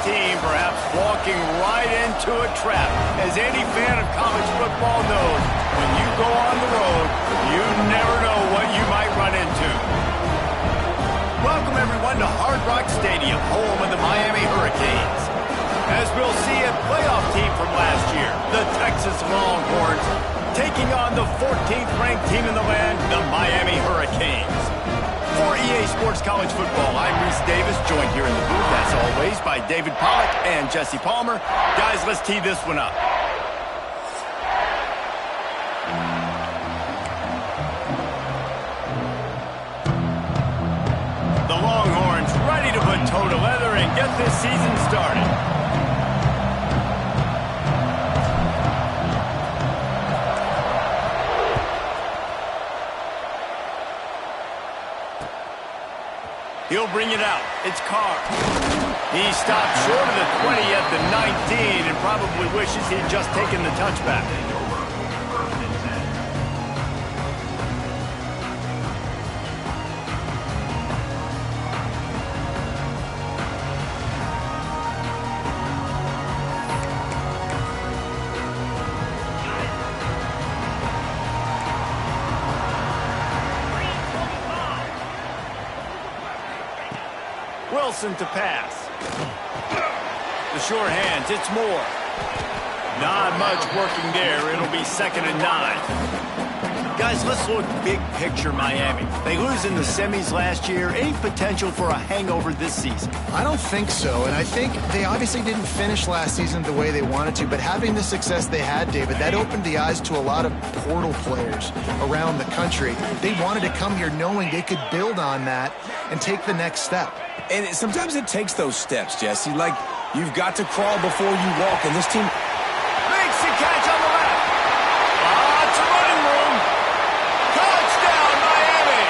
team perhaps walking right into a trap. As any fan of college football knows, when you go on the road, you never know what you might run into. Welcome, everyone, to Hard Rock Stadium, home of the Miami Hurricanes. As we'll see, a playoff team from last year, the Texas Longhorns, taking on the 14th-ranked team in the land, the Miami Hurricanes. For EA Sports College Football, I'm Reese Davis, joined here in the booth, as always, by David Pollack and Jesse Palmer. Guys, let's tee this one up. The Longhorns ready to put toe to leather and get this season started. He'll bring it out. It's Carr. He stopped short of the 20 at the 19 and probably wishes he'd just taken the touchback. Wilson to pass. The short hands, it's Moore. Not much working there. It'll be 2nd and 9. Guys, let's look big picture Miami. They lose in the semis last year. Any potential for a hangover this season? I don't think so, and I think they obviously didn't finish last season the way they wanted to, but having the success they had, David, that opened the eyes to a lot of portal players around the country. They wanted to come here knowing they could build on that and take the next step. And sometimes it takes those steps, Jesse. Like, you've got to crawl before you walk, and this team makes the catch on the left. Lots of running room. Touchdown, Miami.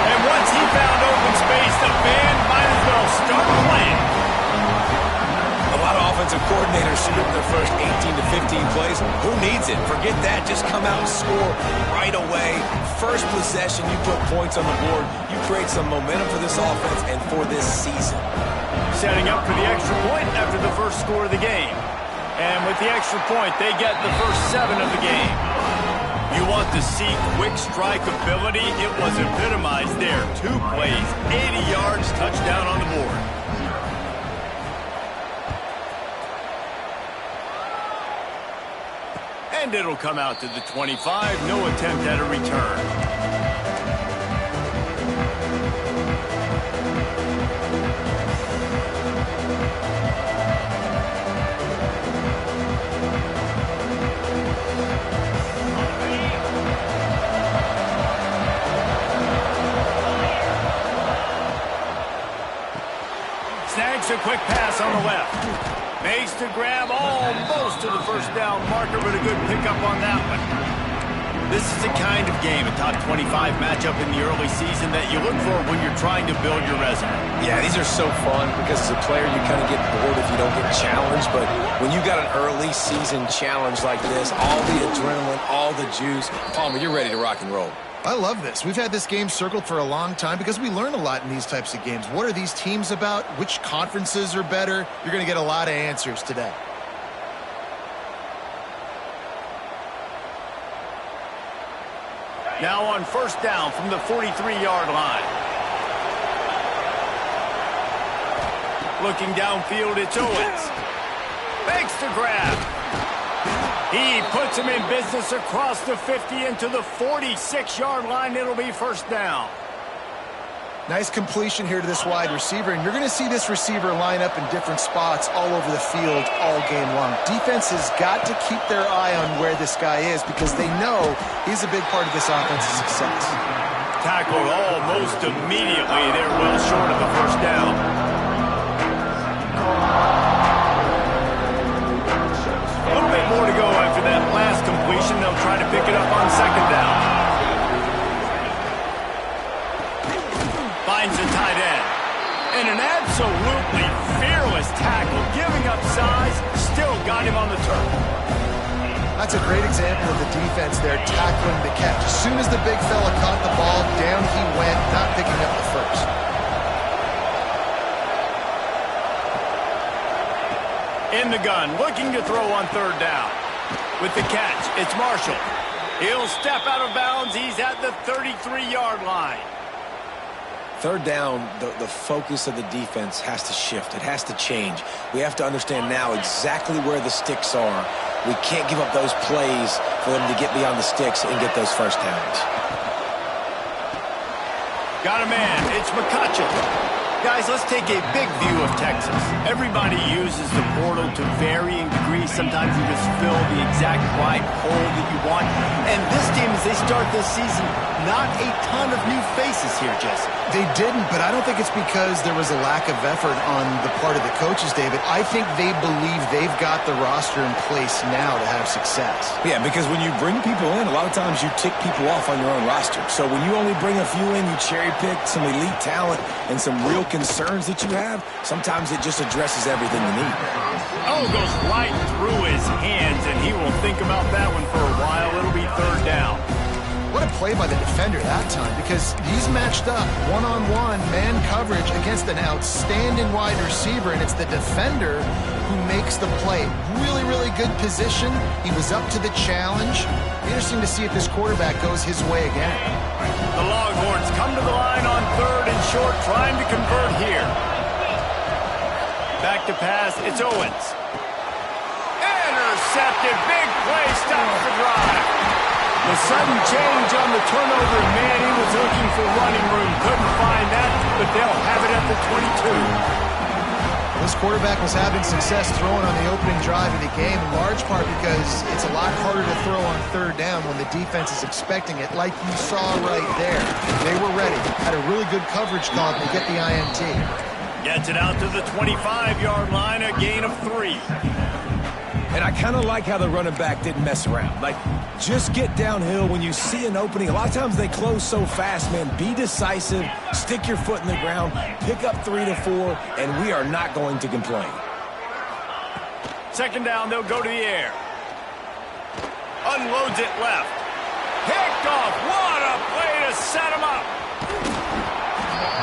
And once he found open space, the band might as well start playing. A lot of offensive coordinators shoot up their first 18 to 15 plays. Who needs it? Forget that. Just come out and score right away. First possession, you put points on the board. You create some momentum for this offense and for this season. Setting up for the extra point after the first score of the game. And with the extra point, they get the first 7 of the game. You want to see quick strike ability? It was epitomized there. 2 plays, 80 yards, touchdown on the board. And it'll come out to the 25. No attempt at a return. Snags a quick pass on the left. Makes the grab almost to the first down marker, but a good pickup on that one. This is the kind of game, a top 25 matchup in the early season, that you look for when you're trying to build your resume. Yeah, these are so fun because as a player, you kind of get bored if you don't get challenged. But when you got an early season challenge like this, all the adrenaline, all the juice, Palmer, you're ready to rock and roll. I love this. We've had this game circled for a long time because we learn a lot in these types of games. What are these teams about? Which conferences are better? You're going to get a lot of answers today. Now on first down from the 43-yard line. Looking downfield, it's Owens. Makes the grab. He puts him in business across the 50 into the 46-yard line. It'll be first down. Nice completion here to this wide receiver, and you're going to see this receiver line up in different spots all over the field all game long. Defense has got to keep their eye on where this guy is because they know he's a big part of this offense's success. Tackled almost immediately. They're well short of the first down. A little bit more to go after that last completion. They'll try to pick it up on second down. Finds the tight end. And an absolutely fearless tackle. Giving up size, still got him on the turf. That's a great example of the defense there tackling the catch. As soon as the big fella caught the ball, down he went, not picking up the first. In the gun, looking to throw on third down. With the catch, it's Marshall. He'll step out of bounds. He's at the 33-yard line. Third down, the focus of the defense has to shift. It has to change. We have to understand now exactly where the sticks are. We can't give up those plays for them to get beyond the sticks and get those first downs. Got a man. It's McCutcheon. Guys, let's take a big view of Texas. Everybody uses the portal to varying degrees. Sometimes you just fill the exact right hole that you want. And this team, as they start this season, not a ton of new faces here, Jesse. They didn't, but I don't think it's because there was a lack of effort on the part of the coaches, David. I think they believe they've got the roster in place now to have success. Yeah, because when you bring people in, a lot of times you tick people off on your own roster. So when you only bring a few in, you cherry-pick some elite talent and some real concerns that you have, sometimes it just addresses everything you need. Oh, goes right through his hands, and he will think about that one for a while. It'll be third down. What a play by the defender that time, because he's matched up one-on-one man coverage against an outstanding wide receiver, and it's the defender who makes the play. Really, really good position. He was up to the challenge. Interesting to see if this quarterback goes his way again. The Longhorns come to the line on third and short, trying to convert here. Back to pass, it's Owens. Intercepted, big play, stops the drive. The sudden change on the turnover, man, he was looking for running room. Couldn't find that, but they'll have it at the 22. This quarterback was having success throwing on the opening drive of the game, in large part because it's a lot harder to throw on third down when the defense is expecting it, like you saw right there. They were ready. Had a really good coverage call to get the INT. Gets it out to the 25-yard line, a gain of 3. And I kind of like how the running back didn't mess around. Like, just get downhill when you see an opening. A lot of times they close so fast, man. Be decisive, stick your foot in the ground, pick up 3 to 4, and we are not going to complain. Second down, they'll go to the air. Unloads it left. Picked off. What a play to set him up.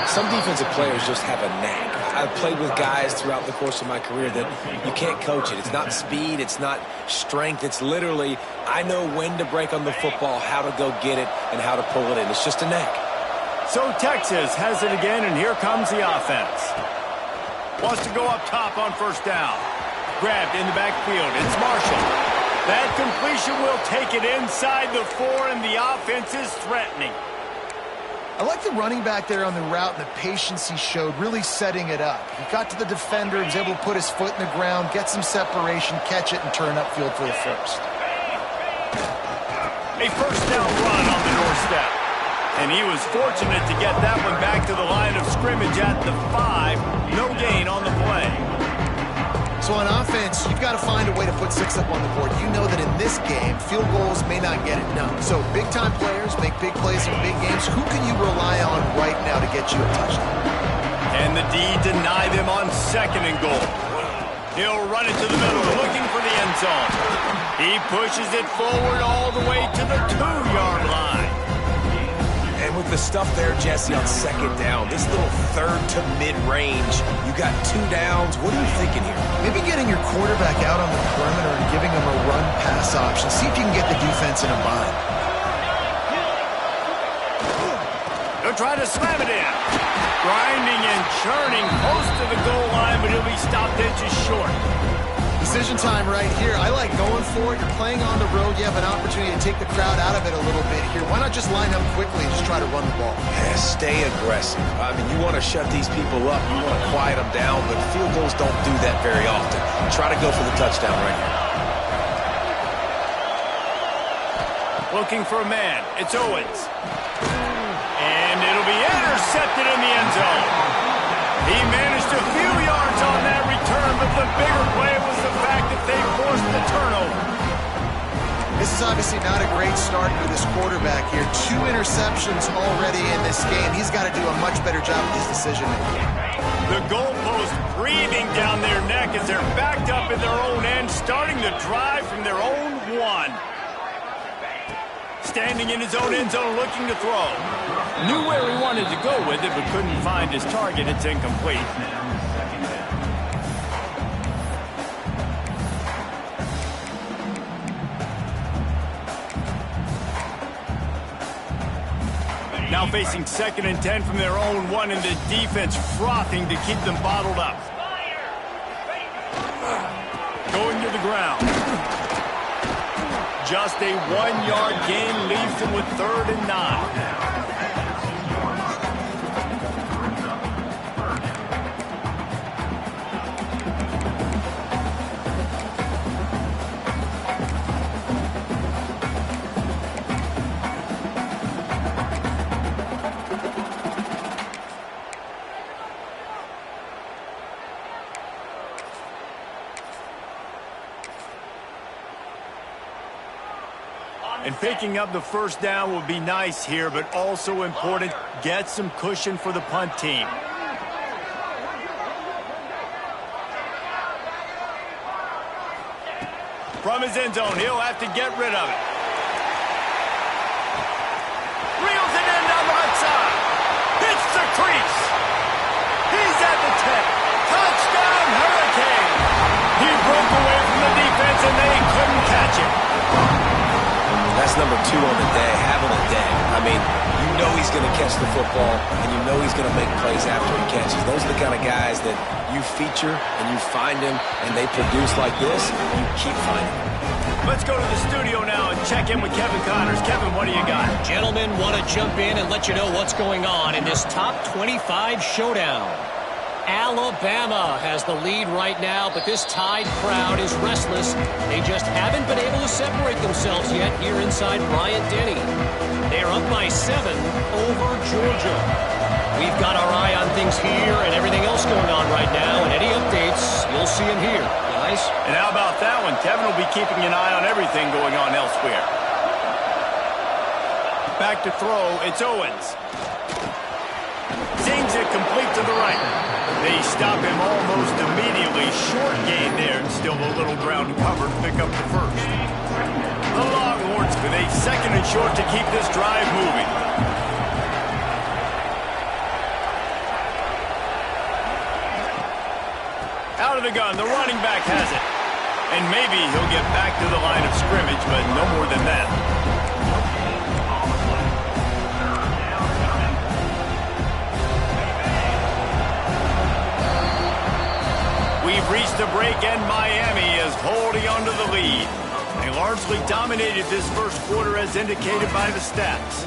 Some defensive players just have a knack. I've played with guys throughout the course of my career that you can't coach it. It's not speed, it's not strength. It's literally, I know when to break on the football, how to go get it, and how to pull it in. It's just a knack. So Texas has it again, and here comes the offense. Wants to go up top on first down. Grabbed in the backfield. It's Marshall. That completion will take it inside the 4, and the offense is threatening. I like the running back there on the route and the patience he showed, really setting it up. He got to the defender, he was able to put his foot in the ground, get some separation, catch it, and turn upfield for the first. A first down run on the doorstep. And he was fortunate to get that one back to the line of scrimmage at the 5. No gain on the play. So on offense, you've got to find a way to put 6 up on the board. You know that in this game, field goals may not get it done. So big-time players make big plays in big games. Who can you rely on right now to get you a touchdown? And the D deny them on second and goal. He'll run it to the middle, looking for the end zone. He pushes it forward all the way to the 2-yard line. And with the stuff there, Jesse, on second down, this little third to mid-range, you got 2 downs. What are you thinking here? Maybe getting your quarterback out on the perimeter and giving him a run-pass option. See if you can get the defense in a bind. They'll try to slam it in. Grinding and churning close to the goal line, but he'll be stopped inches short. Decision time right here. I like going for it. You're playing on the road. You have an opportunity to take the crowd out of it a little bit here. Why not just line up quickly and just try to run the ball? Yeah, stay aggressive. I mean, you want to shut these people up. You want to quiet them down, but field goals don't do that very often. Try to go for the touchdown right here. Looking for a man. It's Owens. And it'll be intercepted in the end zone. He managed a few yards on that return, but the bigger play was the fact that they forced the turnover. This is obviously not a great start for this quarterback here. 2 interceptions already in this game. He's got to do a much better job with his decision-making. The goalpost breathing down their neck as they're backed up in their own end, starting the drive from their own 1. Standing in his own end zone, looking to throw. Knew where he wanted to go with it, but couldn't find his target. It's incomplete. Now facing 2nd and 10 from their own 1, and the defense frothing to keep them bottled up. Going to the ground. Just a 1-yard gain leaves them with 3rd and 9. And picking up the 1st down will be nice here, but also important, get some cushion for the punt team. From his end zone, he'll have to get rid of it. Reels it in down the right side. Hits the crease. He's at the 10. Touchdown, Hurricane. He broke away from the defense, and they couldn't catch him. That's number 2 on the day, having a day. I mean, you know he's going to catch the football, and you know he's going to make plays after he catches. Those are the kind of guys that you feature, and you find them, and they produce like this, you keep finding them. Let's go to the studio now and check in with Kevin Connors. Kevin, what do you got? Gentlemen, want to jump in and let you know what's going on in this top 25 showdown. Alabama has the lead right now, but this Tide crowd is restless. They just haven't been able to separate themselves yet here inside Bryant-Denny. They're up by 7 over Georgia. We've got our eye on things here and everything else going on right now, and any updates, you'll see them here, guys. And how about that one? Kevin will be keeping an eye on everything going on elsewhere. Back to throw, it's Owens. Zings it complete to the right. They stop him almost immediately. Short gain there, and still a little ground covered. Pick up the 1st. The Longhorns with a 2nd and short to keep this drive moving. Out of the gun, the running back has it. And maybe he'll get back to the line of scrimmage, but no more than that. We've reached the break, and Miami is holding onto the lead. They largely dominated this 1st quarter as indicated by the stats.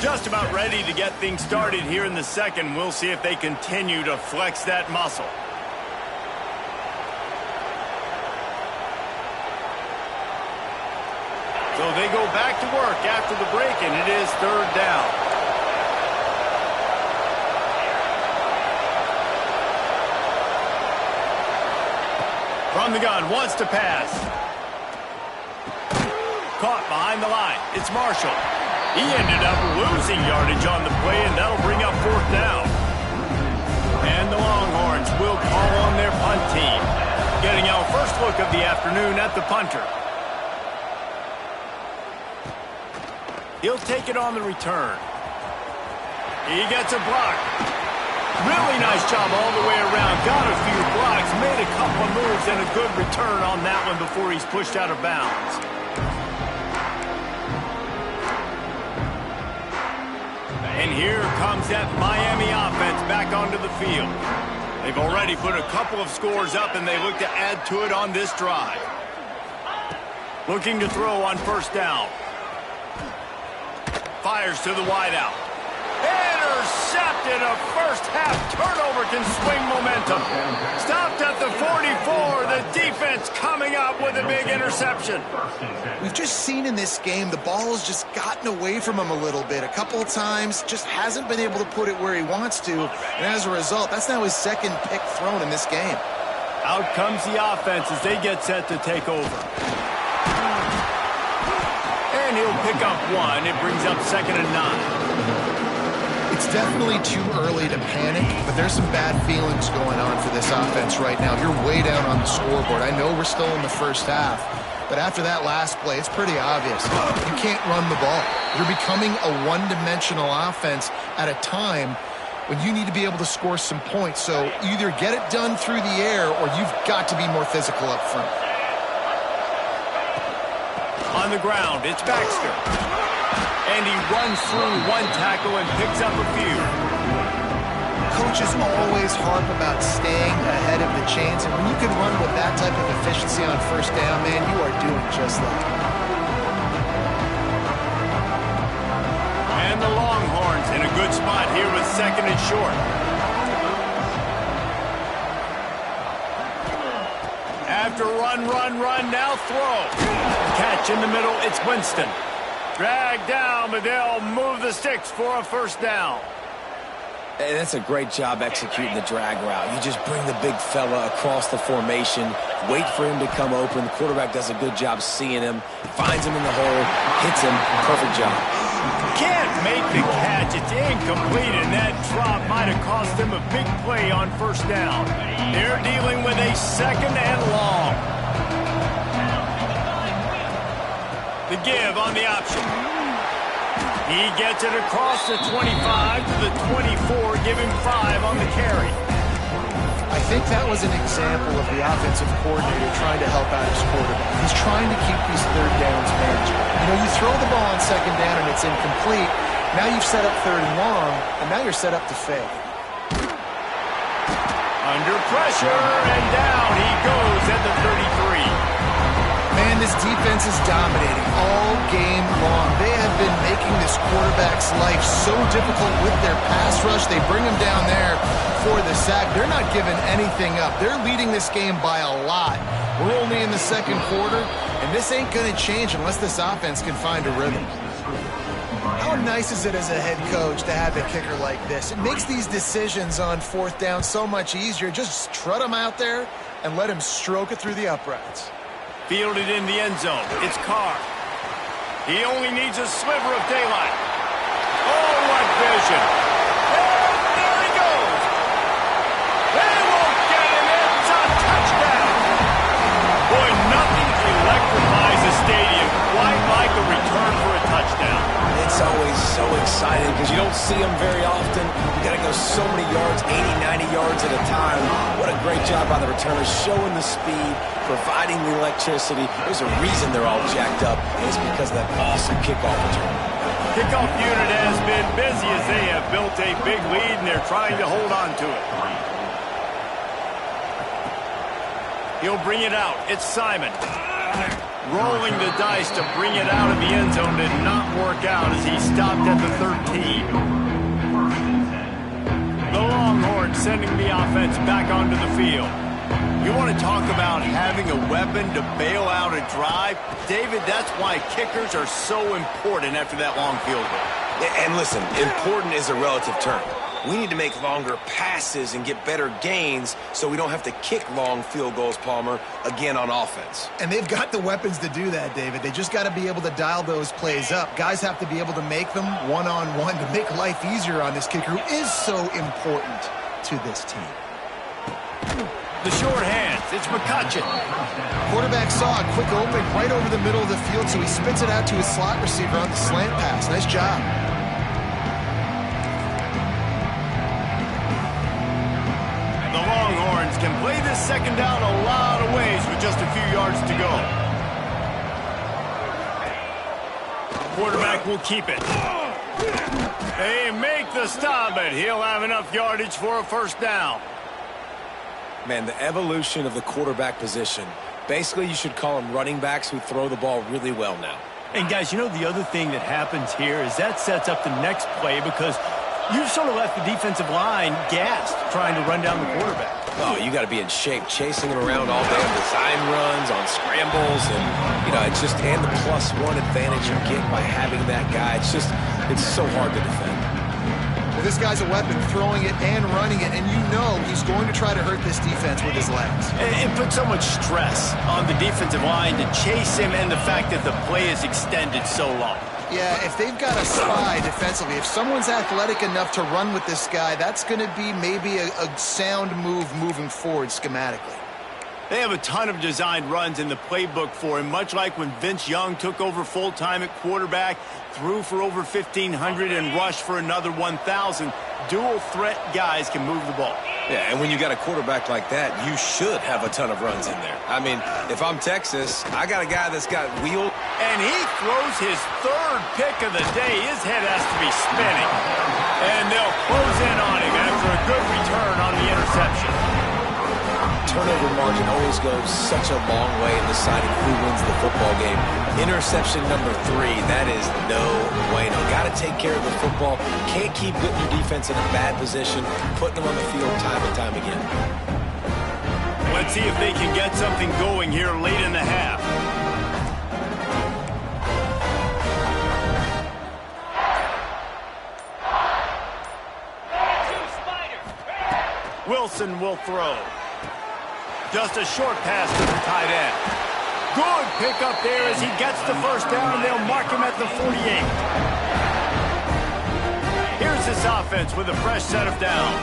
Just about ready to get things started here in the 2nd. We'll see if they continue to flex that muscle. So they go back to work after the break, and it is 3rd down. From the gun, wants to pass. Caught behind the line. It's Marshall. He ended up losing yardage on the play, and that'll bring up 4th down. And the Longhorns will call on their punt team. Getting our first look of the afternoon at the punter. He'll take it on the return. He gets a block. Really nice job all the way around. Got a few blocks, made a couple of moves, and a good return on that one before he's pushed out of bounds. And here comes that Miami offense back onto the field. They've already put a couple of scores up, and they look to add to it on this drive. Looking to throw on 1st down. Fires to the wideout. Intercepted. A 1st half turnover can swing momentum. Stopped at the 44. The defense coming up with a big interception. We've just seen in this game the ball has just gotten away from him a little bit. A couple of times, just hasn't been able to put it where he wants to. And as a result, that's now his 2nd pick thrown in this game. Out comes the offense as they get set to take over. And he'll pick up 1. It brings up 2nd and 9. It's definitely too early to panic, but there's some bad feelings going on for this offense right now. You're way down on the scoreboard. I know we're still in the 1st half, but after that last play, it's pretty obvious. You can't run the ball. You're becoming a one-dimensional offense at a time when you need to be able to score some points. So either get it done through the air or you've got to be more physical up front. On the ground, it's Baxter. And he runs through one tackle and picks up a few. Coaches always harp about staying ahead of the chains, and when you can run with that type of efficiency on first down, man, you are doing just that. And the Longhorns in a good spot here with second and short. After run, now throw. Catch in the middle, it's Winston. Drag down, but they'll move the sticks for a first down. Hey, that's a great job executing the drag route. You just bring the big fella across the formation, wait for him to come open. The quarterback does a good job seeing him, finds him in the hole, hits him. Perfect job. Can't make the catch. It's incomplete, and that drop might have cost him a big play on first down. They're dealing with a second and long. The give on the option. He gets it across the 25 to the 24, giving 5 on the carry. I think that was an example of the offensive coordinator trying to help out his quarterback. He's trying to keep these third downs manageable. You know, you throw the ball on second down and it's incomplete. Now you've set up third and long, and now you're set up to fail. Under pressure, and down he goes at the 33. Man, this defense is dominating all game long. They have been making this quarterback's life so difficult with their pass rush. They bring him down there for the sack. They're not giving anything up. They're leading this game by a lot. We're only in the second quarter, and this ain't going to change unless this offense can find a rhythm. How nice is it as a head coach to have a kicker like this? It makes these decisions on fourth down so much easier. Just trot him out there and let him stroke it through the uprights. Fielded in the end zone. It's Carr. He only needs a sliver of daylight. Oh, what vision. And there he goes. They won't get him. It's a touchdown. Boy, nothing electrifies a stadium quite like a return for a touchdown. It's always so exciting because you don't see them very often. You got to go so many yards, 80, 90 yards at a time. What a great job by the returners, showing the speed, providing the electricity. There's a reason they're all jacked up, and it's because of that awesome kickoff return. Kickoff unit has been busy as they have built a big lead, and they're trying to hold on to it. He'll bring it out. It's Simon. Rolling the dice to bring it out of the end zone did not work out as he stopped at the 13. The Longhorns sending the offense back onto the field. You want to talk about having a weapon to bail out a drive? David, that's why kickers are so important after that long field goal. And listen, important is a relative term. We need to make longer passes and get better gains so we don't have to kick long field goals, Palmer, again on offense. And they've got the weapons to do that, David. They just got to be able to dial those plays up. Guys have to be able to make them one-on-one to make life easier on this kicker who is so important to this team. The short hands, it's McCutcheon. Quarterback saw a quick opening right over the middle of the field, so he spits it out to his slot receiver on the slant pass. Nice job. The Longhorns can play this second down a lot of ways with just a few yards to go. Quarterback will keep it. They make the stop, but he'll have enough yardage for a first down. Man, the evolution of the quarterback position. Basically, you should call them running backs who throw the ball really well now. And guys, you know the other thing that happens here is that sets up the next play because you've sort of left the defensive line gassed trying to run down the quarterback. Oh, you got to be in shape, chasing him around all day on design runs, on scrambles, and, you know, it's just, and the +1 advantage you get by having that guy. It's so hard to defend. Well, this guy's a weapon, throwing it and running it, and you know he's going to try to hurt this defense with his legs. It puts so much stress on the defensive line to chase him and the fact that the play is extended so long. Yeah, if they've got a spy defensively, if someone's athletic enough to run with this guy, that's going to be maybe a sound move moving forward schematically. They have a ton of designed runs in the playbook for him, much like when Vince Young took over full-time at quarterback, threw for over 1,500 and rushed for another 1,000. Dual-threat guys can move the ball. Yeah, and when you got a quarterback like that, you should have a ton of runs in there. I mean, if I'm Texas, I got a guy that's got wheel. And he throws his third pick of the day. His head has to be spinning. And they'll close in on him after a good return on the interception. Turnover margin always goes such a long way in deciding who wins the football game. Interception number 3, that is no bueno. Got to take care of the football. Can't keep putting your defense in a bad position, putting them on the field time and time again. Let's see if they can get something going here late in the half. Wilson will throw. Just a short pass to the tight end. Good pickup there as he gets the first down. They'll mark him at the 48. Here's this offense with a fresh set of downs.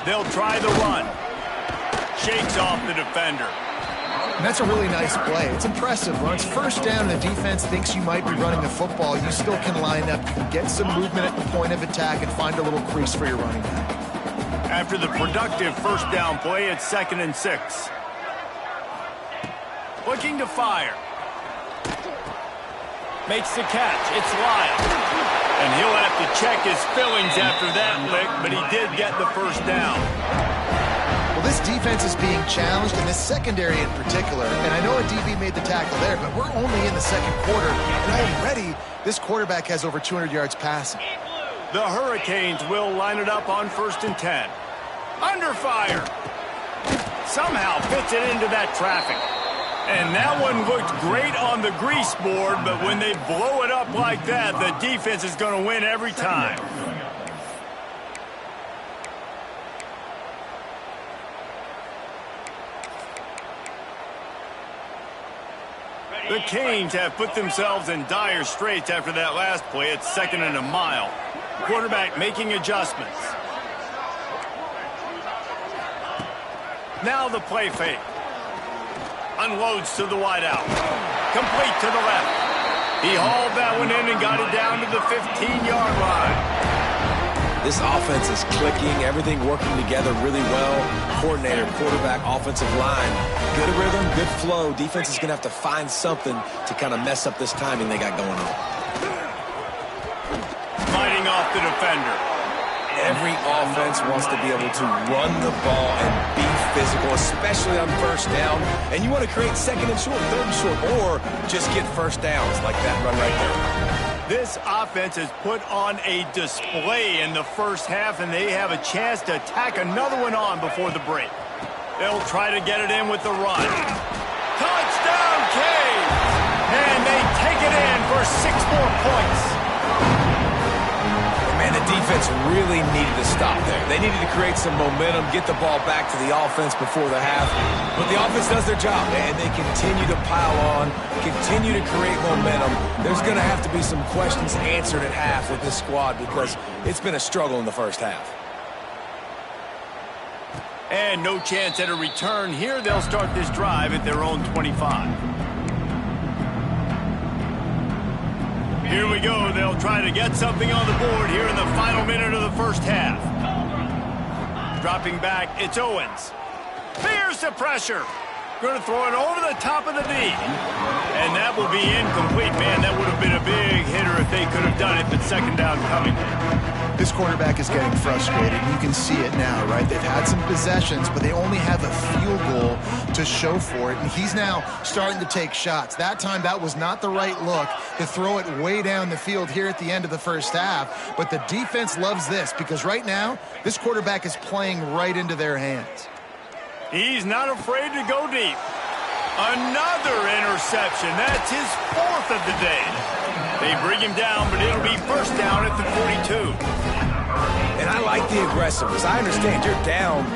They'll try the run. Shakes off the defender. And that's a really nice play. It's impressive. When it's first down and the defense thinks you might be running the football, you still can line up. You can get some movement at the point of attack and find a little crease for your running back. After the productive first down play, it's 2nd and 6. Looking to fire. Makes the catch. It's Lyle. And he'll have to check his fillings after that lick, but he did get the first down. Well, this defense is being challenged, and this secondary in particular. And I know a DB made the tackle there, but we're only in the second quarter. And already, this quarterback has over 200 yards passing. The Hurricanes will line it up on 1st and 10. Under fire. Somehow fits it into that traffic. And that one looked great on the grease board, but when they blow it up like that, the defense is going to win every time. The Canes have put themselves in dire straits after that last play. It's 2nd and a mile. Quarterback making adjustments. Now the play fake. Unloads to the wideout. Complete to the left. He hauled that one in and got it down to the 15-yard line. This offense is clicking, everything working together really well. Coordinator, quarterback, offensive line. Good rhythm, good flow. Defense is going to have to find something to kind of mess up this timing they got going on. Fighting off the defender. Every offense wants to be able to run the ball and be physical, especially on first down. And you want to create 2nd and short, 3rd and short, or just get first downs like that run right there. This offense has put on a display in the first half, and they have a chance to tack another one on before the break. They'll try to get it in with the run. Touchdown, Canes! And they take it in for 6 more points. Man, the defense really needed to stop there. They needed to create some momentum, get the ball back to the offense before the half. But the offense does their job, and they continue to pile on, continue to create momentum. There's going to have to be some questions answered at half with this squad because it's been a struggle in the first half. And no chance at a return here. They'll start this drive at their own 25. Here we go. They'll try to get something on the board here in the final minute of the first half. Dropping back, it's Owens. Fears the pressure. Going to throw it over the top of the D. And that will be incomplete. Man, that would have been a big hitter if they could have done it, but 2nd down coming. This quarterback is getting frustrated. You can see it now, right? They've had some possessions, but they only have a field goal to show for it. And he's now starting to take shots. That time, that was not the right look to throw it way down the field here at the end of the first half. But the defense loves this because right now, this quarterback is playing right into their hands. He's not afraid to go deep. Another interception. That's his 4th of the day. They bring him down, but it'll be first down at the 42. And I like the aggressiveness. I understand you're down,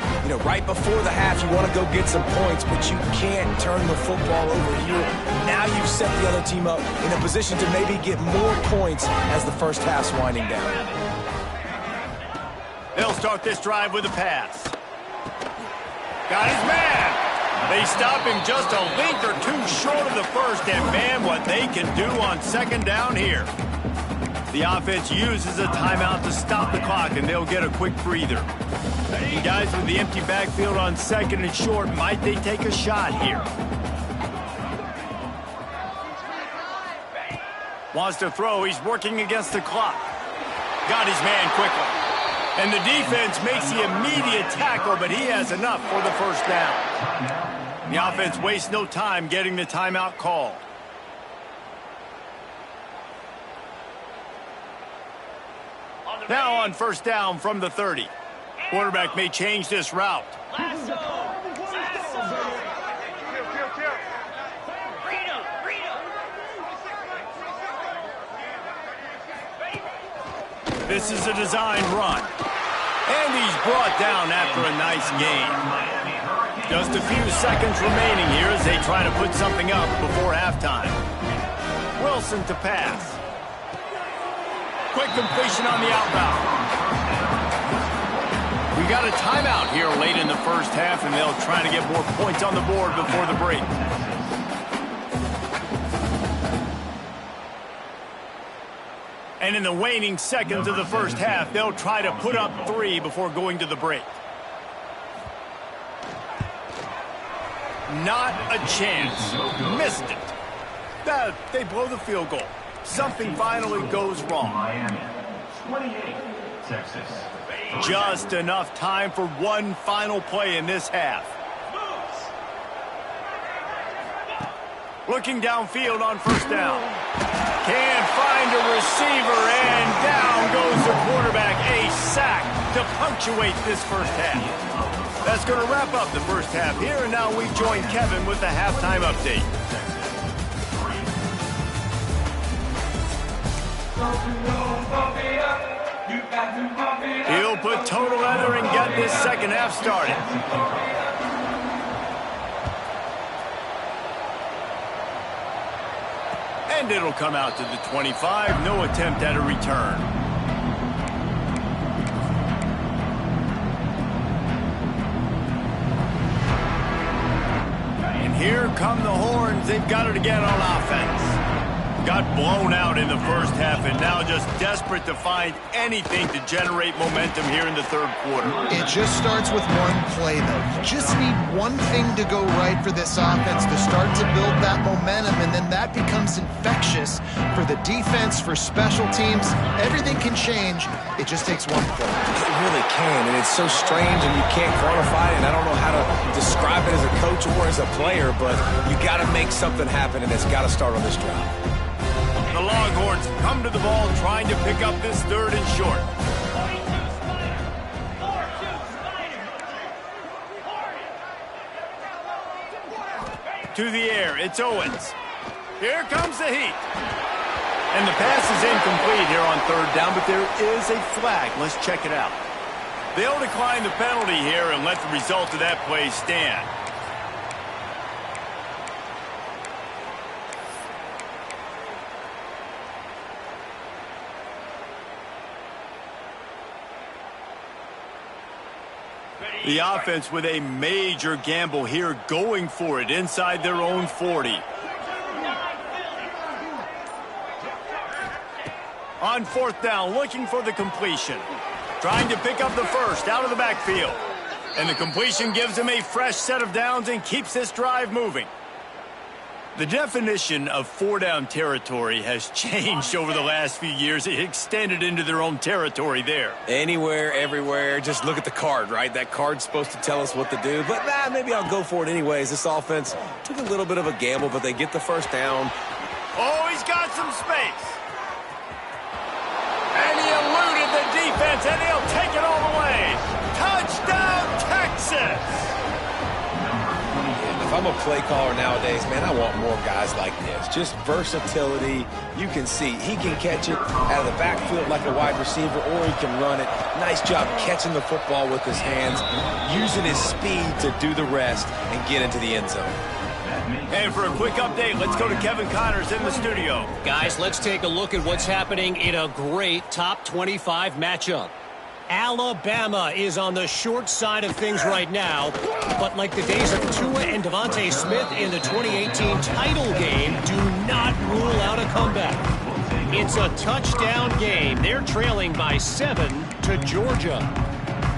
right before the half. You want to go get some points, but you can't turn the football over here. Now you've set the other team up in a position to maybe get more points as the first half's winding down. They'll start this drive with a pass. Got his man. They stop him just a length or two short of the first, and man, what they can do on second down here. The offense uses a timeout to stop the clock, and they'll get a quick breather. And guys with the empty backfield on second and short, might they take a shot here? Wants to throw. He's working against the clock. Got his man quickly. And the defense makes the immediate tackle, but he has enough for the first down. The offense wastes no time getting the timeout called. Now on first down from the 30. Quarterback may change this route. This is a design run. And he's brought down after a nice gain. Just a few seconds remaining here as they try to put something up before halftime. Wilson to pass. Quick completion on the outbound. We got a timeout here late in the first half, and they'll try to get more points on the board before the break. And in the waning seconds of the first half, they'll try to put up 3 before going to the break. Not a chance. Missed it. They blow the field goal. Something finally goes wrong. Miami, 28, Texas. Just enough time for one final play in this half. Looking downfield on first down. Can't find a receiver, and down goes the quarterback. A sack to punctuate this first half. That's going to wrap up the first half here, and now we join Kevin with the halftime update. He'll put total leather and get this second half started. And it'll come out to the 25. No attempt at a return. And here come the horns. They've got it again on offense. Got blown out in the first half and now just desperate to find anything to generate momentum here in the third quarter. It just starts with one play, though. You just need one thing to go right for this offense to start to build that momentum, and then that becomes infectious for the defense, for special teams. Everything can change. It just takes one play. It really can, and it's so strange, and you can't quantify it, and I don't know how to describe it as a coach or as a player, but you got to make something happen, and it's got to start on this drive. The Longhorns come to the ball trying to pick up this third and short. To the air, it's Owens. Here comes the heat. And the pass is incomplete here on third down, but there is a flag. Let's check it out. They'll decline the penalty here and let the result of that play stand. The offense with a major gamble here, going for it inside their own 40. On fourth down, looking for the completion. Trying to pick up the first out of the backfield. And the completion gives them a fresh set of downs and keeps this drive moving. The definition of four-down territory has changed over the last few years. It extended into their own territory there. Anywhere, everywhere. Just look at the card, right? That card's supposed to tell us what to do. But, maybe I'll go for it anyways. This offense took a little bit of a gamble, but they get the first down. Oh, he's got some space. And he eluded the defense, and he'll take it all the way. Touchdown, Texas! If I'm a play caller nowadays, man, I want more guys like this. Just versatility. You can see he can catch it out of the backfield like a wide receiver, or he can run it. Nice job catching the football with his hands, using his speed to do the rest and get into the end zone. And for a quick update, let's go to Kevin Connors in the studio. Guys, let's take a look at what's happening in a great top 25 matchup. Alabama is on the short side of things right now, but like the days of Tua and Devontae Smith in the 2018 title game, do not rule out a comeback. It's a touchdown game. They're trailing by 7 to Georgia.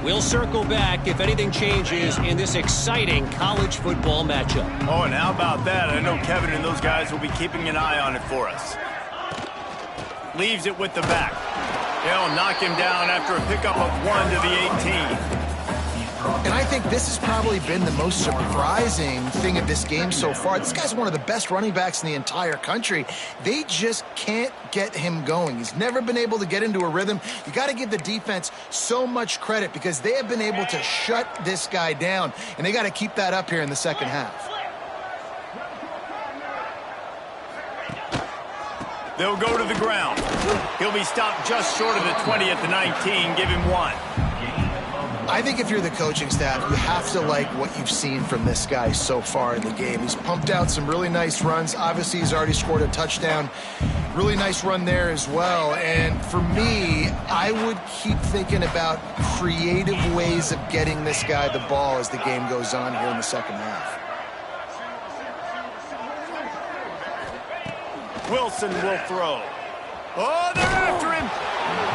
We'll circle back if anything changes in this exciting college football matchup. Oh, and how about that? I know Kevin and those guys will be keeping an eye on it for us. Leaves it with the back. They'll knock him down after a pickup of 1 to the 18. And I think this has probably been the most surprising thing of this game so far. This guy's one of the best running backs in the entire country. They just can't get him going. He's never been able to get into a rhythm. You got to give the defense so much credit because they have been able to shut this guy down, and they got to keep that up here in the second half. They'll go to the ground. He'll be stopped just short of the 20 at the 19. Give him 1. I think if you're the coaching staff, you have to like what you've seen from this guy so far in the game. He's pumped out some really nice runs. Obviously, he's already scored a touchdown. Really nice run there as well. And for me, I would keep thinking about creative ways of getting this guy the ball as the game goes on here in the second half. Wilson will throw. Oh, they're after him.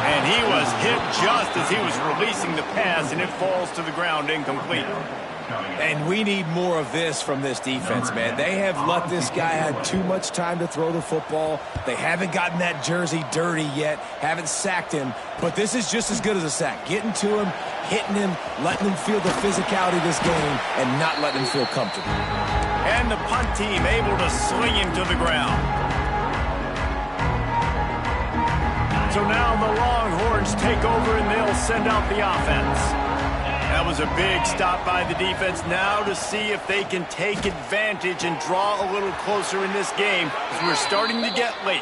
And he was hit just as he was releasing the pass, and it falls to the ground incomplete. And we need more of this from this defense, man. They have let this guy have too much time to throw the football. They haven't gotten that jersey dirty yet, haven't sacked him. But this is just as good as a sack. Getting to him, hitting him, letting him feel the physicality of this game, and not letting him feel comfortable. And the punt team able to sling him to the ground. So now the Longhorns take over and they'll send out the offense. That was a big stop by the defense. Now to see if they can take advantage and draw a little closer in this game as we're starting to get late.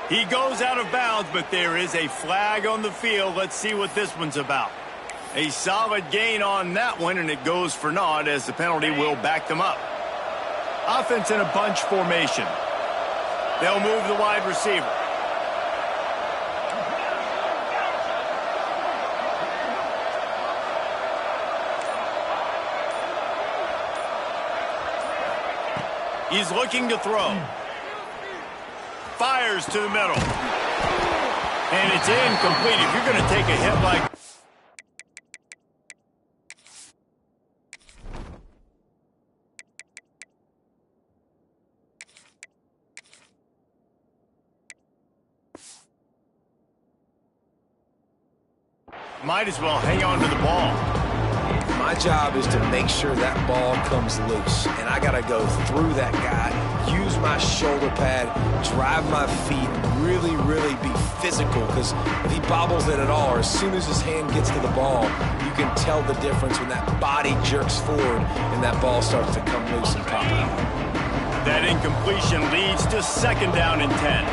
He goes out of bounds, but there is a flag on the field. Let's see what this one's about. A solid gain on that one, and it goes for naught as the penalty will back them up. Offense in a bunch formation. They'll move the wide receiver. He's looking to throw. Fires to the middle. And it's incomplete. If you're going to take a hit like... might as well hang on to the ball. My job is to make sure that ball comes loose, and I got to go through that guy, use my shoulder pad, drive my feet, really, really be physical, because if he bobbles it at all, or as soon as his hand gets to the ball, you can tell the difference when that body jerks forward and that ball starts to come loose and pop out. That incompletion leads to 2nd down and 10.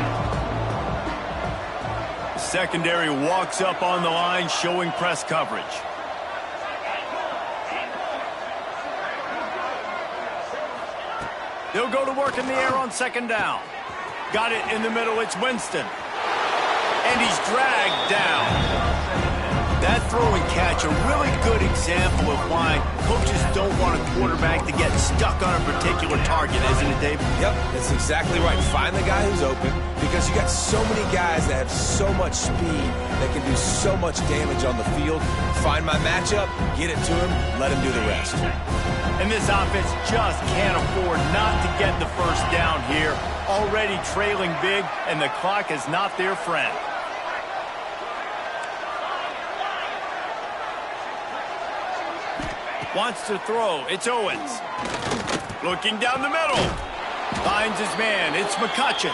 The secondary walks up on the line, showing press coverage. They'll go to work in the air on 2nd down. Got it in the middle. It's Winston. And he's dragged down. That throw and catch, a really good example of why coaches don't want a quarterback to get stuck on a particular target, isn't it, Dave? Yep, that's exactly right. Find the guy who's open, because you got so many guys that have so much speed that can do so much damage on the field. Find my matchup, get it to him, let him do the rest. And this offense just can't afford not to get the 1st down here. Already trailing big, and the clock is not their friend. Wants to throw. It's Owens. Looking down the middle. Finds his man. It's McCutcheon.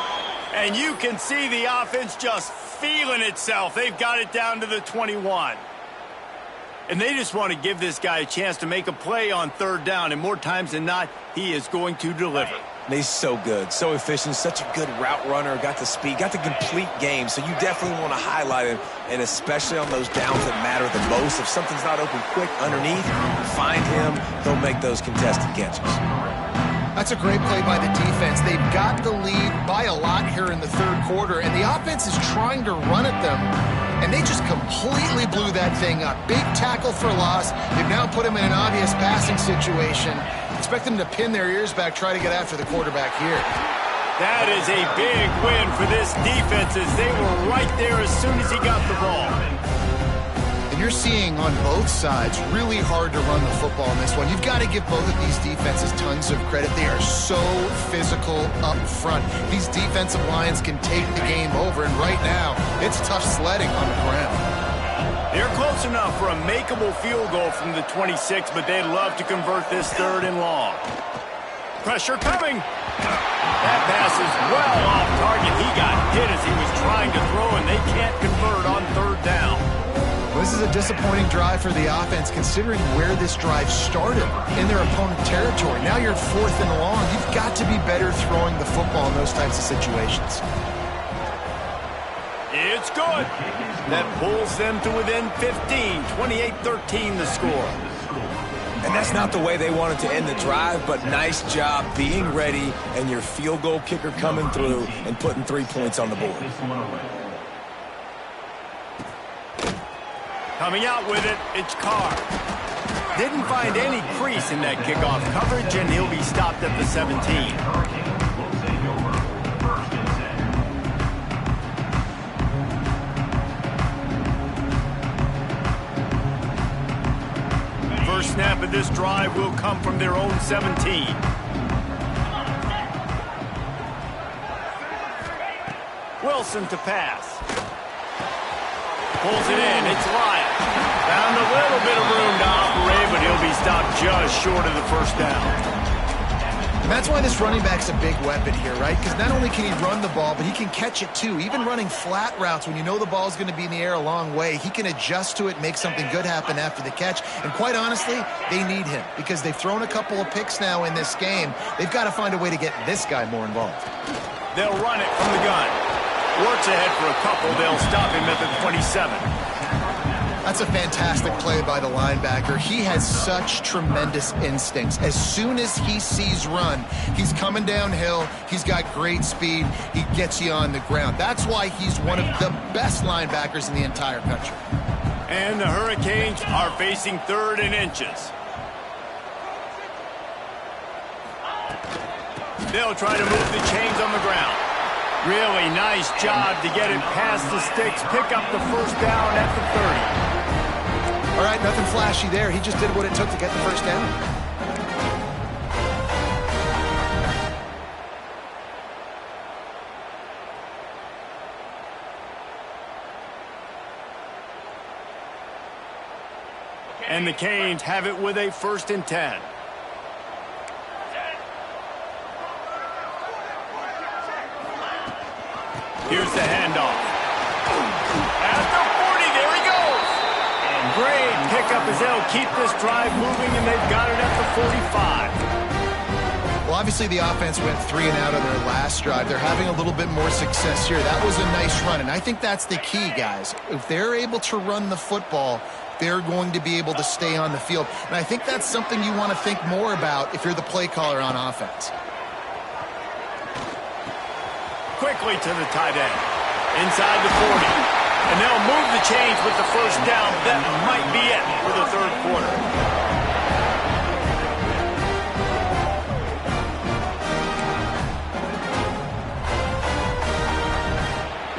And you can see the offense just feeling itself. They've got it down to the 21. And they just want to give this guy a chance to make a play on 3rd down. And more times than not, he is going to deliver. He's so good, so efficient, such a good route runner, got the speed, got the complete game. So you definitely want to highlight him, and especially on those downs that matter the most. If something's not open quick underneath, find him. He'll make those contested catches. I That's a great play by the defense. They've got the lead by a lot here in the third quarter, and the offense is trying to run at them, and they just completely blew that thing up. Big tackle for loss. They've now put them in an obvious passing situation. Expect them to pin their ears back, try to get after the quarterback here. That is a big win for this defense as they were right there as soon as he got the ball. And you're seeing on both sides really hard to run the football in this one. You've got to give both of these defenses tons of credit. They are so physical up front. These defensive lines can take the game over, and right now, it's tough sledding on the ground. They're close enough for a makeable field goal from the 26, but they'd love to convert this 3rd and long. Pressure coming. That pass is well off target. He got hit as he was trying to throw, and they can't convert on 3rd down. This is a disappointing drive for the offense, considering where this drive started in their opponent territory. Now you're 4th and long. You've got to be better throwing the football in those types of situations. It's good. That pulls them to within 15. 28-13 the score. And that's not the way they wanted to end the drive, but nice job being ready and your field goal kicker coming through and putting 3 points on the board. Coming out with it, it's Carr. Didn't find any crease in that kickoff coverage, and he'll be stopped at the 17. First snap of this drive will come from their own 17. Wilson to pass. Pulls it in. It's Lyle. Found a little bit of room to operate, but he'll be stopped just short of the 1st down. And that's why this running back's a big weapon here, right? Because not only can he run the ball, but he can catch it too. Even running flat routes when you know the ball's going to be in the air a long way, he can adjust to it, make something good happen after the catch. And quite honestly, they need him because they've thrown a couple of picks now in this game. They've got to find a way to get this guy more involved. They'll run it from the gun. Works ahead for a couple. They'll stop him at the 27. That's a fantastic play by the linebacker. He has such tremendous instincts. As soon as he sees run, he's coming downhill. He's got great speed. He gets you on the ground. That's why he's one of the best linebackers in the entire country. And the Hurricanes are facing 3rd and inches. They'll try to move the chains on the ground. Really nice job to get it past the sticks. Pick up the 1st down at the 30. All right, nothing flashy there. He just did what it took to get the 1st down. And the Canes have it with a 1st and 10. Here's the handoff. At the 40, there he goes. And great pickup as they'll keep this drive moving, and they've got it at the 45. Well, obviously the offense went 3 and out on their last drive. They're having a little bit more success here. That was a nice run, and I think that's the key, guys. If they're able to run the football, they're going to be able to stay on the field. And I think that's something you want to think more about if you're the play caller on offense. Quickly to the tight end. Inside the 40. And they'll move the chains with the 1st down. That might be it for the 3rd quarter.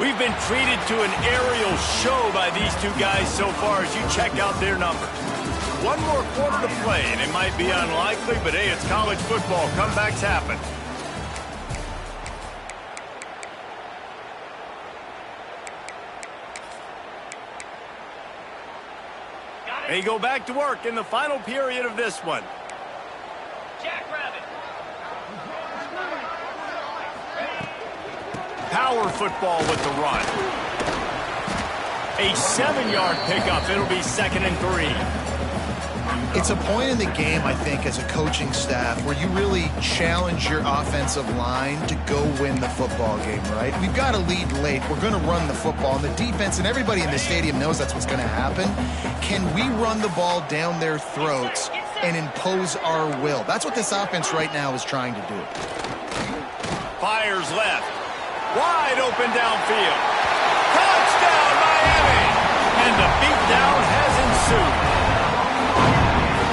We've been treated to an aerial show by these two guys so far as you check out their numbers. One more quarter to play, and it might be unlikely, but hey, it's college football. Comebacks happen. They go back to work in the final period of this one. Power football with the run. A 7-yard pickup. It'll be 2nd and 3. It's a point in the game, I think, as a coaching staff where you really challenge your offensive line to go win the football game, right? We've got to lead late. We're going to run the football. And the defense and everybody in the stadium knows that's what's going to happen. Can we run the ball down their throats and impose our will. That's what this offense right now is trying to do. Fires left. Wide open downfield. Touchdown, Miami! And the beatdown has ensued.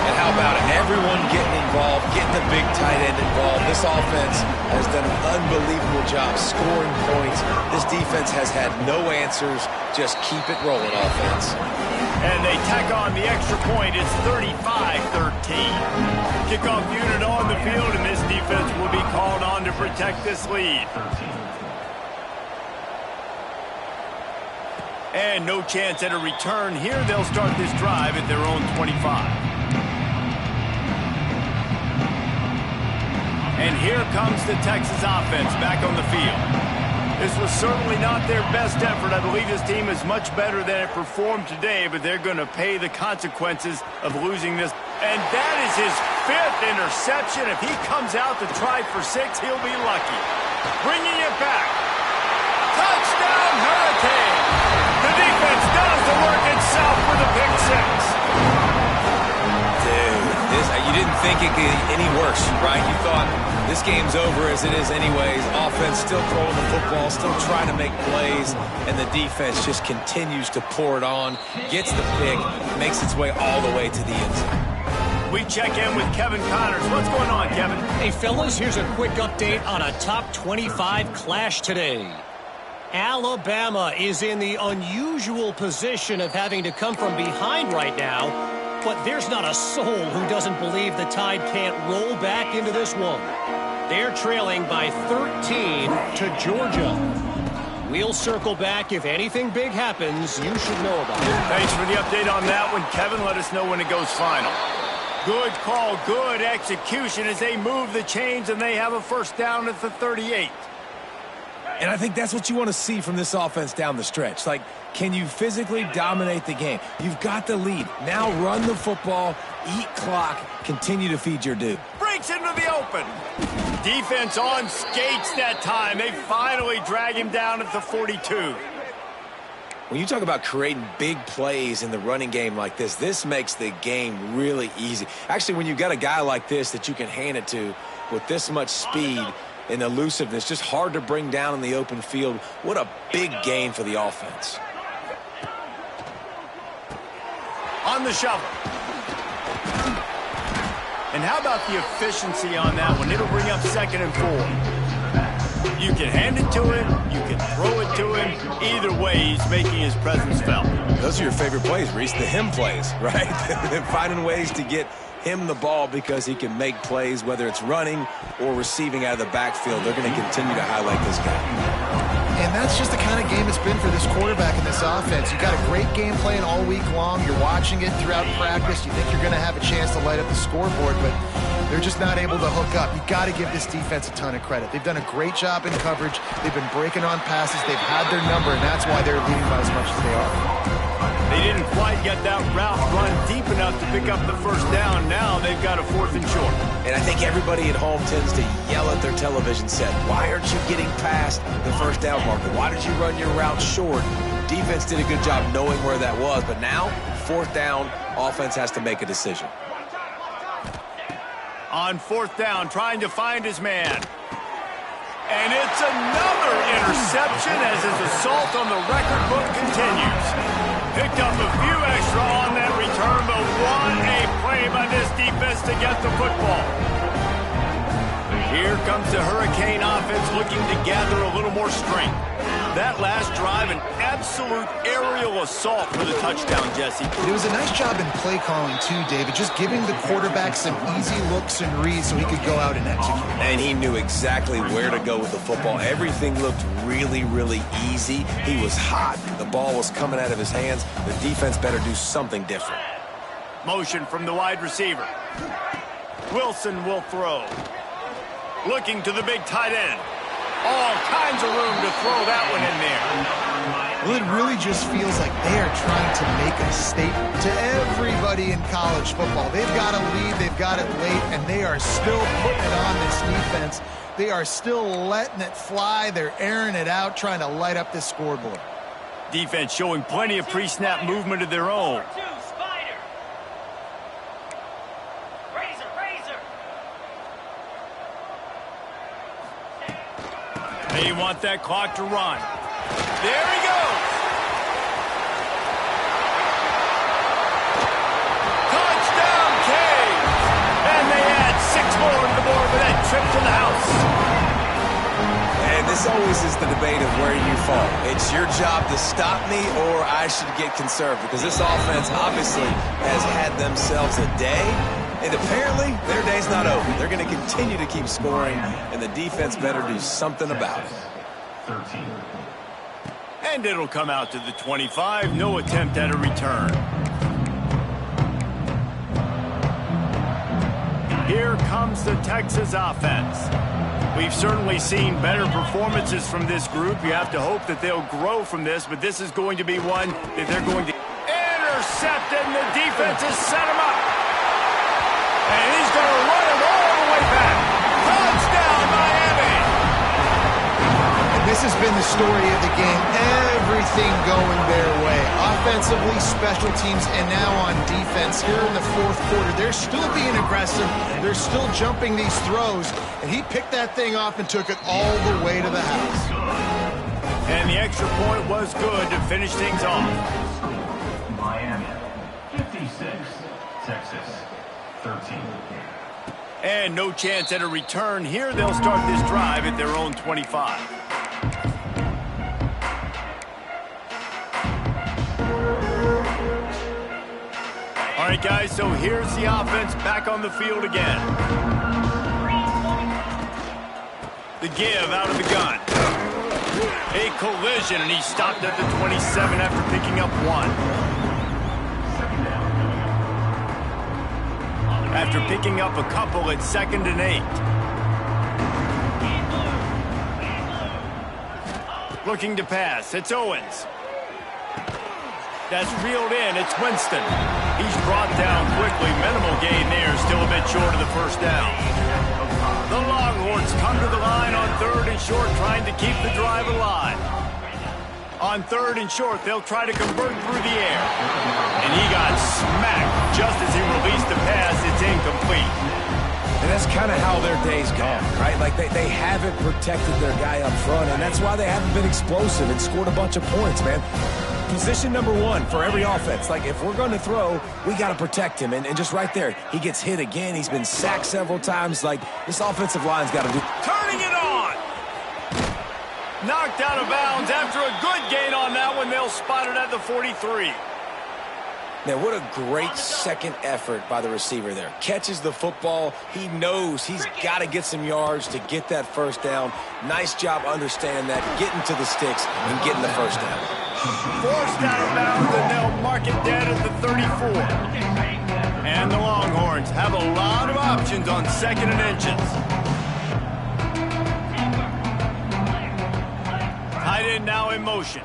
And how about it? Everyone getting involved, getting the big tight end involved. This offense has done an unbelievable job scoring points. This defense has had no answers. Just keep it rolling, offense. And they tack on the extra point. It's 35-13. Kickoff unit on the field, and this defense will be called on to protect this lead. And no chance at a return here. They'll start this drive at their own 25. And here comes the Texas offense back on the field. This was certainly not their best effort. I believe this team is much better than it performed today, but they're going to pay the consequences of losing this. And that is his 5th interception. If he comes out to try for 6, he'll be lucky. Bringing it back. Touchdown, Hurricane! The defense does the work itself with a pick 6. Dude, you didn't think it could get any worse, right? You thought this game's over as it is anyways. Offense still throwing the football, still trying to make plays, and the defense just continues to pour it on, gets the pick, makes its way all the way to the end zone. We check in with Kevin Connors. What's going on, Kevin? Hey, fellas, here's a quick update on a top 25 clash today. Alabama is in the unusual position of having to come from behind right now, but there's not a soul who doesn't believe the Tide can't roll back into this one. They're trailing by 13 to Georgia. We'll circle back. If anything big happens, you should know about it. Thanks for the update on that one, Kevin. Let us know when it goes final. Good call, good execution as they move the chains, and they have a first down at the 38. And I think that's what you want to see from this offense down the stretch. Like, can you physically dominate the game? You've got the lead. Now run the football, eat clock, continue to feed your dude. Breaks into the open. Defense on skates that time. They finally drag him down at the 42. When you talk about creating big plays in the running game like this, this makes the game really easy. Actually, when you've got a guy like this that you can hand it to with this much speed and elusiveness, just hard to bring down in the open field. What a big gain for the offense. On the shovel. And how about the efficiency on that one? It'll bring up 2nd and 4. You can hand it to him. You can throw it to him. Either way, he's making his presence felt. Those are your favorite plays, Reese, the him plays, right? Finding ways to get him the ball because he can make plays, whether it's running or receiving out of the backfield. They're going to continue to highlight this guy. And that's just the kind of game it's been for this quarterback and this offense. You've got a great game plan all week long. You're watching it throughout practice. You think you're going to have a chance to light up the scoreboard, but they're just not able to hook up. You've got to give this defense a ton of credit. They've done a great job in coverage. They've been breaking on passes. They've had their number, and that's why they're leading by as much as they are. They didn't quite get that route run deep enough to pick up the first down. Now they've got a 4th and short. And I think everybody at home tends to yell at their television set, why aren't you getting past the first down marker? Why did you run your route short? Defense did a good job knowing where that was, but now, 4th down, offense has to make a decision. On 4th down, trying to find his man. And it's another interception as his assault on the record book continues. Picked up a few extra on that return, but what a play by this defense to get the football. Here comes the Hurricane offense looking to gather a little more strength. That last drive, an absolute aerial assault for the touchdown, Jesse. It was a nice job in play calling, too, David, just giving the quarterback some easy looks and reads so he could go out and execute. And he knew exactly where to go with the football. Everything looked really, really easy. He was hot. The ball was coming out of his hands. The defense better do something different. Motion from the wide receiver. Wilson will throw. Looking to the big tight end. All kinds of room to throw that one in there. Well, it really just feels like they are trying to make a statement to everybody in college football. They've got a lead, they've got it late, and they are still putting it on this defense. They are still letting it fly. They're airing it out, trying to light up this scoreboard. Defense showing plenty of pre-snap movement of their own. They want that clock to run. There he goes. Touchdown, Canes. And they add 6 more to the board with that trip to the house. And this always is the debate of where you fall. It's your job to stop me or I should get conserved, because this offense obviously has had themselves a day, and apparently their day's not over. They're going to continue to keep scoring, and the defense better do something about it. 13. And it'll come out to the 25. No attempt at a return. Here comes the Texas offense. We've certainly seen better performances from this group. You have to hope that they'll grow from this, but this is going to be one that they're going to intercept, and the defense has set him up. And he's going to run him all the way back. Touchdown, Miami! And this has been the story of the game. Everything going their way. Offensively, special teams, and now on defense. Here in the fourth quarter, they're still being aggressive. They're still jumping these throws. And he picked that thing off and took it all the way to the house. And the extra point was good to finish things off. Miami 56, Texas 13. And no chance at a return. Here they'll start this drive at their own 25. All right, guys, so here's the offense back on the field again. The give out of the gun. A collision, and he stopped at the 27 after picking up 1. After picking up a couple at 2nd and 8. Looking to pass. It's Owens. That's reeled in. It's Winston. He's brought down quickly. Minimal gain there. Still a bit short of the first down. The Longhorns come to the line on 3rd and short, trying to keep the drive alive. On 3rd and short, they'll try to convert through the air. And he got smacked just as he released the pass. It's incomplete. And that's kind of how their day's gone, right? Like they haven't protected their guy up front, and that's why they haven't been explosive and scored a bunch of points, man. Position number 1 for every offense. Like, if we're going to throw, we got to protect him. And just right there, he gets hit again. He's been sacked several times. Like, this offensive line's got to do. Turning it on. Knocked out of bounds after a good gain on that one. They'll spot it at the 43. Now, what a great second effort by the receiver there. Catches the football. He knows he's got to get some yards to get that first down. Nice job understanding that, getting to the sticks and getting the first down. Forced out of bounds, and they'll mark it dead at the 34. And the Longhorns have a lot of options on 2nd and inches. Tight end now in motion.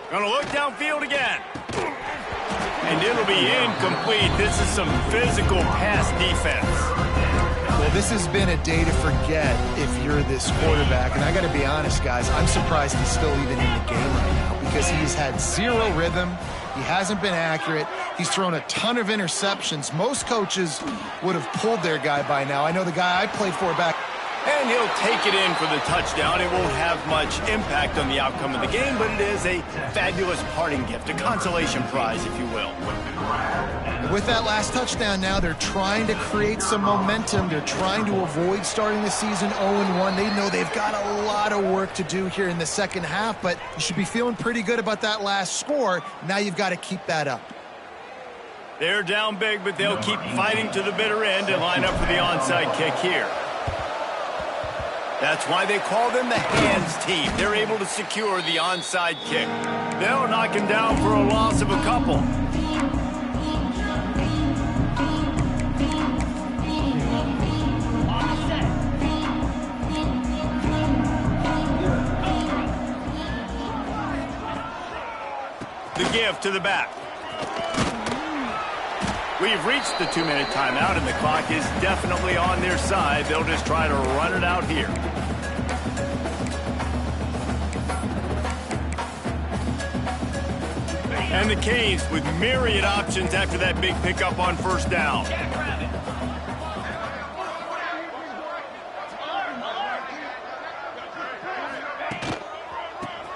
Gonna look downfield again. And it'll be incomplete. This is some physical pass defense. Well, this has been a day to forget if you're this quarterback. And I got to be honest, guys, I'm surprised he's still even in the game right now because he's had 0 rhythm. He hasn't been accurate. He's thrown a ton of interceptions. Most coaches would have pulled their guy by now. I know the guy I played for back. And he'll take it in for the touchdown. It won't have much impact on the outcome of the game, but it is a fabulous parting gift, a consolation prize, if you will. With that last touchdown now, they're trying to create some momentum. They're trying to avoid starting the season 0-1. They know they've got a lot of work to do here in the second half, but you should be feeling pretty good about that last score. Now you've got to keep that up. They're down big, but they'll keep fighting to the bitter end and line up for the onside kick here. That's why they call them the hands team. They're able to secure the onside kick. They'll knock him down for a loss of a couple. The give to the back. We've reached the 2-minute timeout, and the clock is definitely on their side. They'll just try to run it out here. And the Canes with myriad options after that big pickup on first down.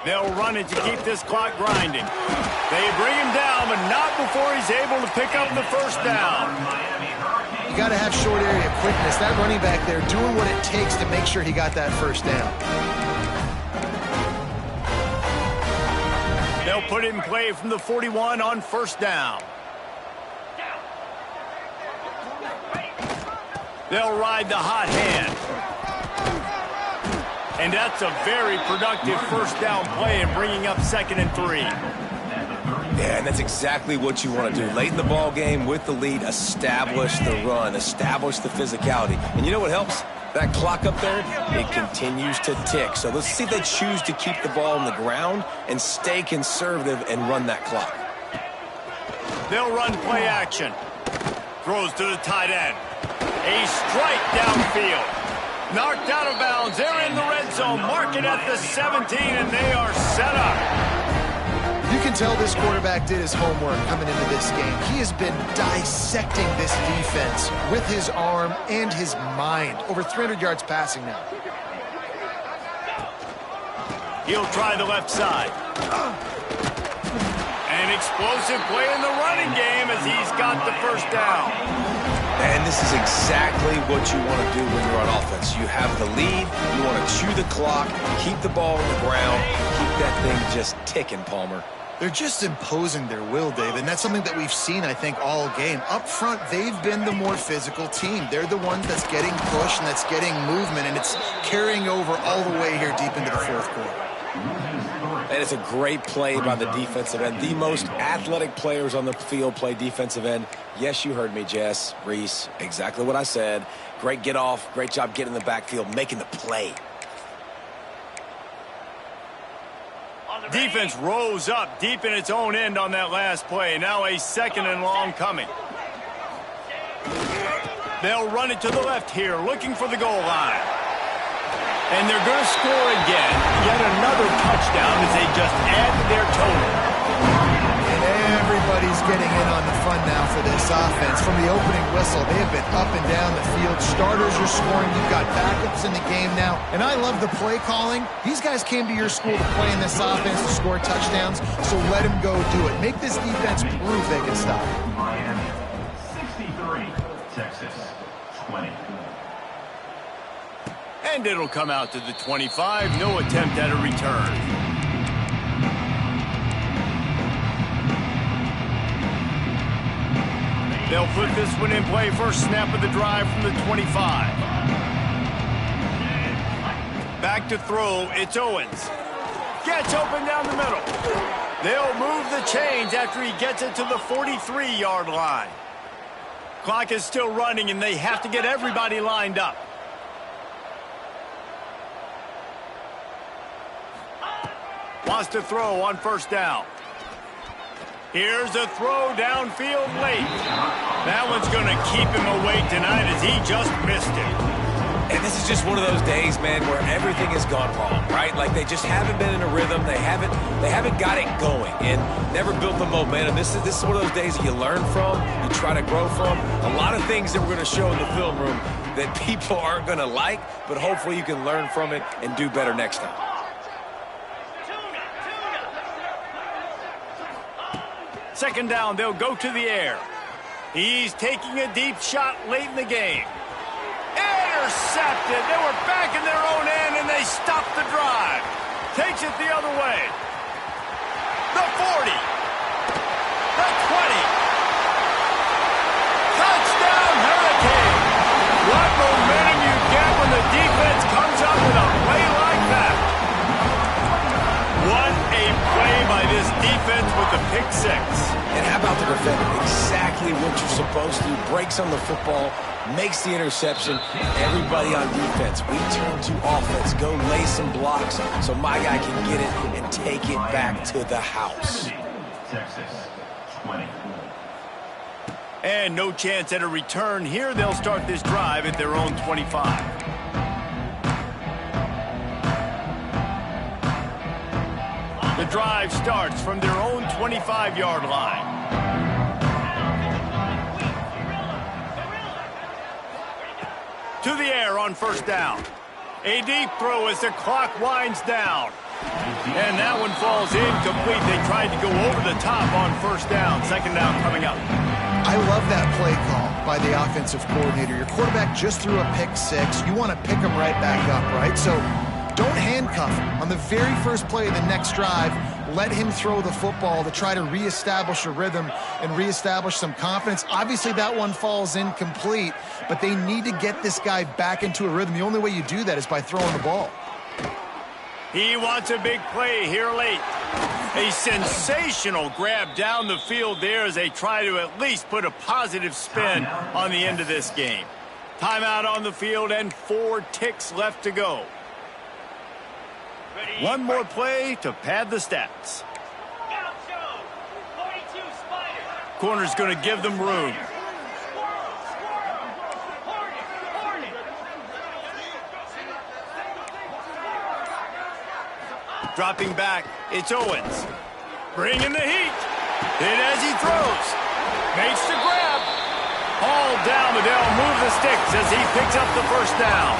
They'll run it to keep this clock grinding. They bring him down, but not before he's able to pick up the first down. You got to have short area quickness. That running back there doing what it takes to make sure he got that first down. They'll put it in play from the 41 on first down. They'll ride the hot hand. And that's a very productive first down play in bringing up 2nd and 3. Yeah, and that's exactly what you want to do. Late in the ball game with the lead, establish the run, establish the physicality. And you know what helps? That clock up there, it continues to tick. So let's see if they choose to keep the ball on the ground and stay conservative and run that clock. They'll run play action. Throws to the tight end. A strike downfield. Knocked out of bounds. They're in the red zone. Mark it at the 17, and they are set up. You can tell this quarterback did his homework coming into this game. He has been dissecting this defense with his arm and his mind. Over 300 yards passing now. He'll try the left side. An explosive play in the running game as he's got the first down. And this is exactly what you want to do when you're on offense. You have the lead, you want to chew the clock, keep the ball on the ground, keep that thing just ticking, Palmer. They're just imposing their will, David, and that's something that we've seen, I think, all game. Up front, they've been the more physical team. They're the one that's getting pushed and that's getting movement, and it's carrying over all the way here deep into the fourth quarter. And it's a great play by the defensive end. The most athletic players on the field play defensive end. Yes, you heard me, Jess, Reese, exactly what I said. Great get off, great job getting in the backfield, making the play. Defense rose up deep in its own end on that last play. Now a 2nd and long coming. They'll run it to the left here, looking for the goal line. And they're going to score again. Yet another touchdown as they just add to their total. And everybody's getting in on the fun now for this offense. From the opening whistle, they have been up and down the field. Starters are scoring. You've got backups in the game now. And I love the play calling. These guys came to your school to play in this offense to score touchdowns, so let them go do it. Make this defense prove they can stop. Miami, 63. Texas, 20. And it'll come out to the 25. No attempt at a return. They'll put this one in play. First snap of the drive from the 25. Back to throw. It's Owens. Gets open down the middle. They'll move the chains after he gets it to the 43-yard line. Clock is still running, and they have to get everybody lined up. Wants to throw on first down. Here's a throw downfield late. That one's going to keep him awake tonight as he just missed it. And this is just one of those days, man, where everything has gone wrong, right? Like they just haven't been in a rhythm. They haven't got it going and never built the momentum. This is one of those days that you learn from, you try to grow from. A lot of things that we're going to show in the film room that people aren't going to like, but hopefully you can learn from it and do better next time. Second down, they'll go to the air. He's taking a deep shot late in the game. Intercepted. They were back in their own end, and they stopped the drive. Takes it the other way. The 40. The 20. Touchdown, Hurricane. What momentum you get when the defense comes up with a play like that. What a play by this defense with the pick six. And how about the defender? Exactly what you're supposed to do. Breaks on the football, makes the interception. Everybody on defense, we turn to offense. Go lay some blocks so my guy can get it and take it back to the house. Texas, 20. And no chance at a return here. They'll start this drive at their own 25. The drive starts from their own 25-yard line. To the air on first down. A deep throw as the clock winds down. And that one falls incomplete. They tried to go over the top on first down. Second down coming up. I love that play call by the offensive coordinator. Your quarterback just threw a pick six. You want to pick him right back up, right? So don't handcuff him. On the very first play of the next drive, let him throw the football to try to reestablish a rhythm and reestablish some confidence. Obviously, that one falls incomplete, but they need to get this guy back into a rhythm. The only way you do that is by throwing the ball. He wants a big play here late. A sensational grab down the field there as they try to at least put a positive spin on the end of this game. Timeout on the field and 4 ticks left to go. One more play to pad the stats. Corner's going to give them room. Dropping back, it's Owens. Bringing the heat. Hit as he throws. Makes the grab. All down, but they'll move the sticks as he picks up the first down.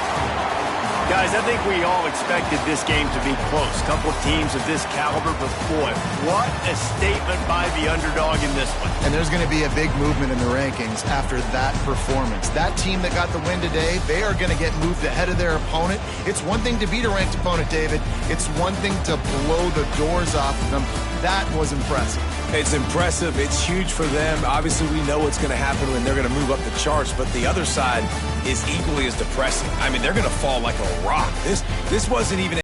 Guys, I think we all expected this game to be close. Couple of teams of this caliber, but boy, what a statement by the underdog in this one. And there's going to be a big movement in the rankings after that performance. That team that got the win today, they are going to get moved ahead of their opponent. It's one thing to beat a ranked opponent, David. It's one thing to blow the doors off of them. That was impressive. It's impressive. It's huge for them. Obviously, we know what's going to happen when they're going to move up the charts, but the other side is equally as depressing. I mean, they're going to fall like a rock. This wasn't even